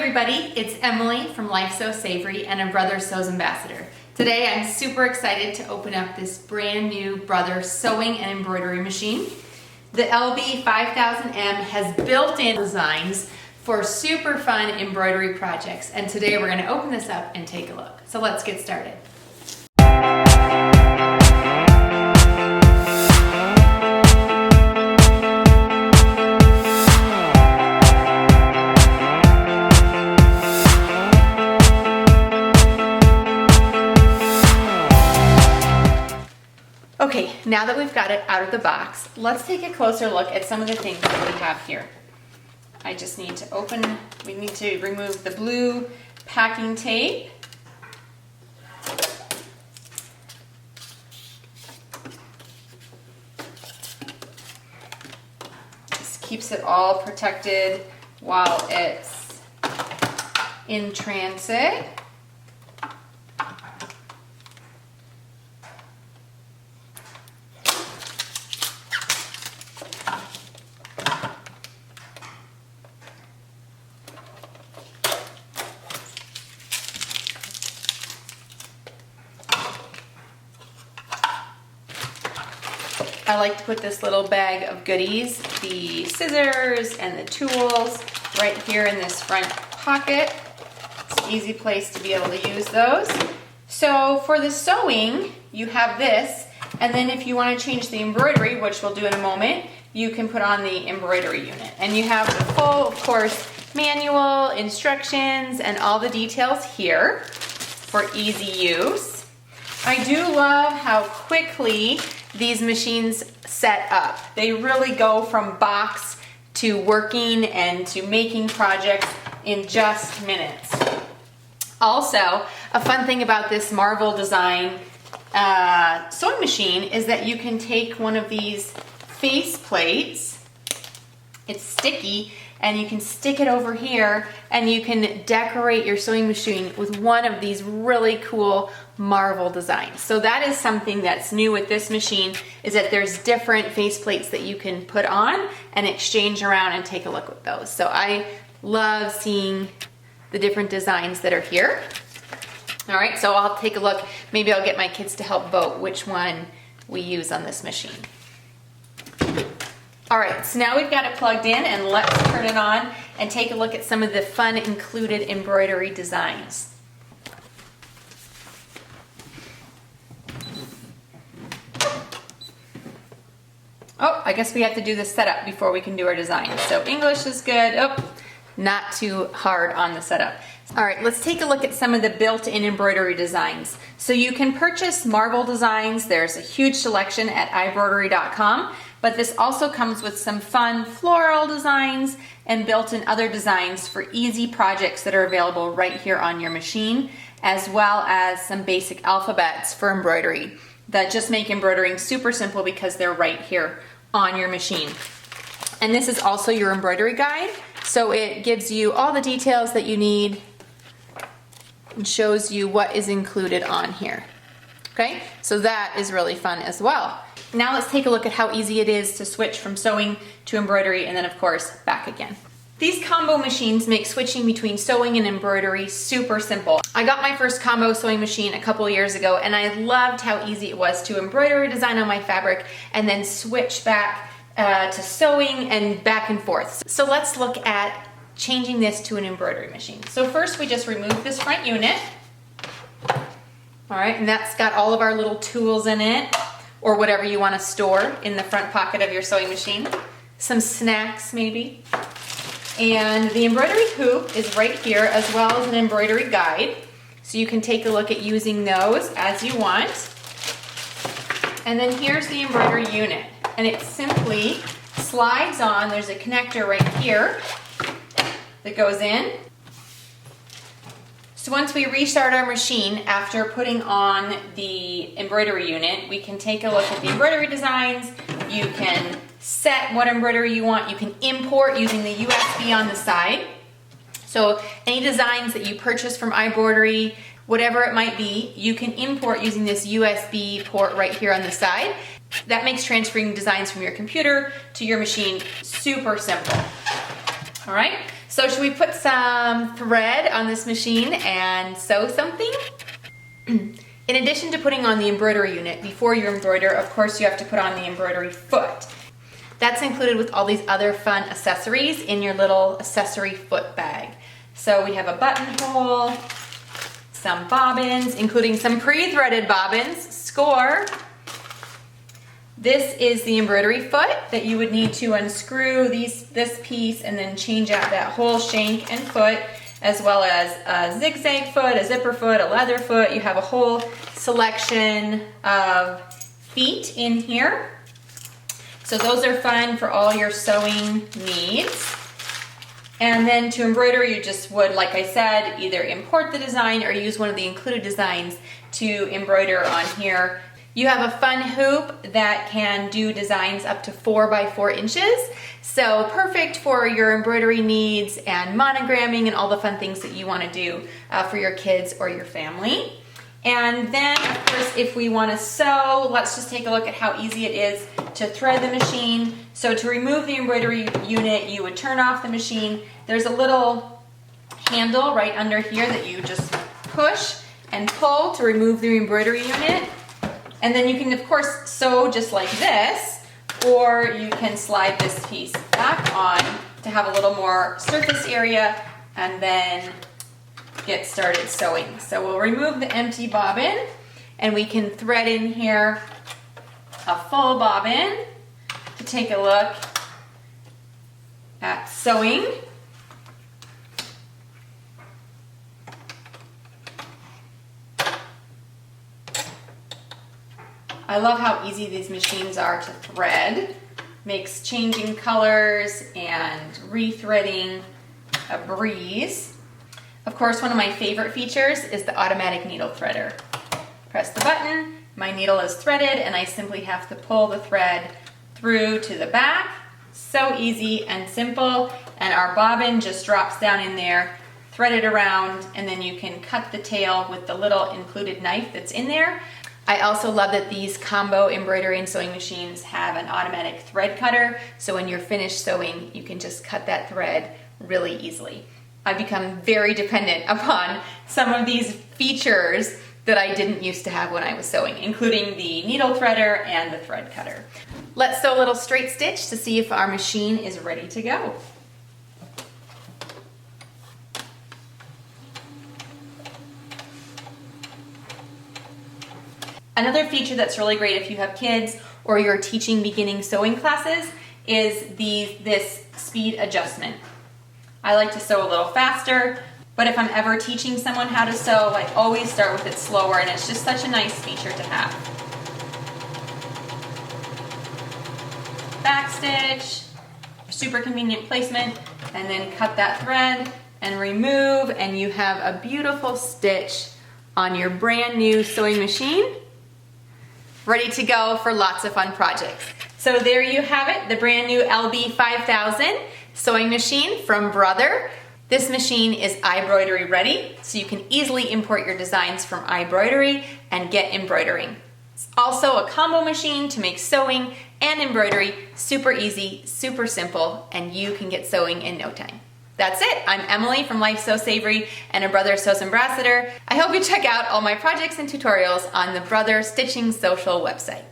everybody, it's Emily from Life So Savory and a Brother Sews Ambassador. Today I'm super excited to open up this brand new Brother sewing and embroidery machine. The LB5000M has built-in designs for super fun embroidery projects, and today we're going to open this up and take a look. So let's get started. Okay, now that we've got it out of the box, let's take a closer look at some of the things that we have here. I just need to we need to remove the blue packing tape. This keeps it all protected while it's in transit. I like to put this little bag of goodies, the scissors and the tools, right here in this front pocket. It's an easy place to be able to use those. So for the sewing, you have this, and then if you want to change the embroidery, which we'll do in a moment, you can put on the embroidery unit. And you have the full, of course, manual, instructions, and all the details here for easy use. I do love how quickly these machines set up. They really go from box to working and to making projects in just minutes. Also, a fun thing about this Marvel design sewing machine is that you can take one of these face plates, it's sticky, and you can stick it over here and you can decorate your sewing machine with one of these really cool Marvel designs. So that is something that's new with this machine, is that there's different face plates that you can put on and exchange around and take a look at those. So I love seeing the different designs that are here. All right, so I'll take a look. Maybe I'll get my kids to help vote which one we use on this machine. All right, so now we've got it plugged in, and let's turn it on and take a look at some of the fun included embroidery designs. Oh, I guess we have to do the setup before we can do our design. So English is good. Oh, not too hard on the setup. All right, let's take a look at some of the built-in embroidery designs. So you can purchase Marvel designs. There's a huge selection at Embroidery.com, but this also comes with some fun floral designs and built-in other designs for easy projects that are available right here on your machine, as well as some basic alphabets for embroidery that just make embroidering super simple because they're right here on your machine. And this is also your embroidery guide, so it gives you all the details that you need and shows you what is included on here. Okay, so that is really fun as well. Now let's take a look at how easy it is to switch from sewing to embroidery, and then of course back again. These combo machines make switching between sewing and embroidery super simple. I got my first combo sewing machine a couple years ago, and I loved how easy it was to embroider a design on my fabric and then switch back to sewing and back and forth. So let's look at changing this to an embroidery machine. So first we just remove this front unit. All right, and that's got all of our little tools in it, or whatever you want to store in the front pocket of your sewing machine. Some snacks maybe. And the embroidery hoop is right here, as well as an embroidery guide. So you can take a look at using those as you want. And then here's the embroidery unit. And it simply slides on. There's a connector right here that goes in. So once we restart our machine after putting on the embroidery unit, we can take a look at the embroidery designs. You can set what embroidery you want. You can import using the USB on the side. So any designs that you purchase from Embroidery, whatever it might be, you can import using this USB port right here on the side. That makes transferring designs from your computer to your machine super simple. All right, so should we put some thread on this machine and sew something? In addition to putting on the embroidery unit, before you embroider, of course, you have to put on the embroidery foot. That's included with all these other fun accessories in your little accessory foot bag. So we have a buttonhole, some bobbins, including some pre-threaded bobbins, score. This is the embroidery foot that you would need to unscrew this piece and then change out that whole shank and foot, as well as a zigzag foot, a zipper foot, a leather foot. You have a whole selection of feet in here. So those are fun for all your sewing needs. And then to embroider, you just would, like I said, either import the design or use one of the included designs to embroider on here. You have a fun hoop that can do designs up to 4 by 4 inches. So perfect for your embroidery needs and monogramming and all the fun things that you want to do for your kids or your family. And then, of course, if we want to sew, let's just take a look at how easy it is to thread the machine. So to remove the embroidery unit, you would turn off the machine. There's a little handle right under here that you just push and pull to remove the embroidery unit. And then you can, of course, sew just like this, or you can slide this piece back on to have a little more surface area and then get started sewing. So we'll remove the empty bobbin and we can thread in here a full bobbin to take a look at sewing. I love how easy these machines are to thread. Makes changing colors and rethreading a breeze. Of course, one of my favorite features is the automatic needle threader. Press the button, my needle is threaded, and I simply have to pull the thread through to the back. So easy and simple, and our bobbin just drops down in there, thread it around, and then you can cut the tail with the little included knife that's in there. I also love that these combo embroidery and sewing machines have an automatic thread cutter, so when you're finished sewing, you can just cut that thread really easily. I've become very dependent upon some of these features that I didn't used to have when I was sewing, including the needle threader and the thread cutter. Let's sew a little straight stitch to see if our machine is ready to go. Another feature that's really great if you have kids or you're teaching beginning sewing classes is this speed adjustment. I like to sew a little faster, but if I'm ever teaching someone how to sew, I always start with it slower, and it's just such a nice feature to have. Backstitch, super convenient placement, and then cut that thread and remove, and you have a beautiful stitch on your brand new sewing machine, ready to go for lots of fun projects. So there you have it, the brand new LB5000 sewing machine from Brother. This machine is iBroidery ready, so you can easily import your designs from iBroidery and get embroidering. It's also a combo machine to make sewing and embroidery super easy, super simple, and you can get sewing in no time. That's it. I'm Emily from Life So Savory and a Brother Sews Ambassador. I hope you check out all my projects and tutorials on the Brother Stitching Social website.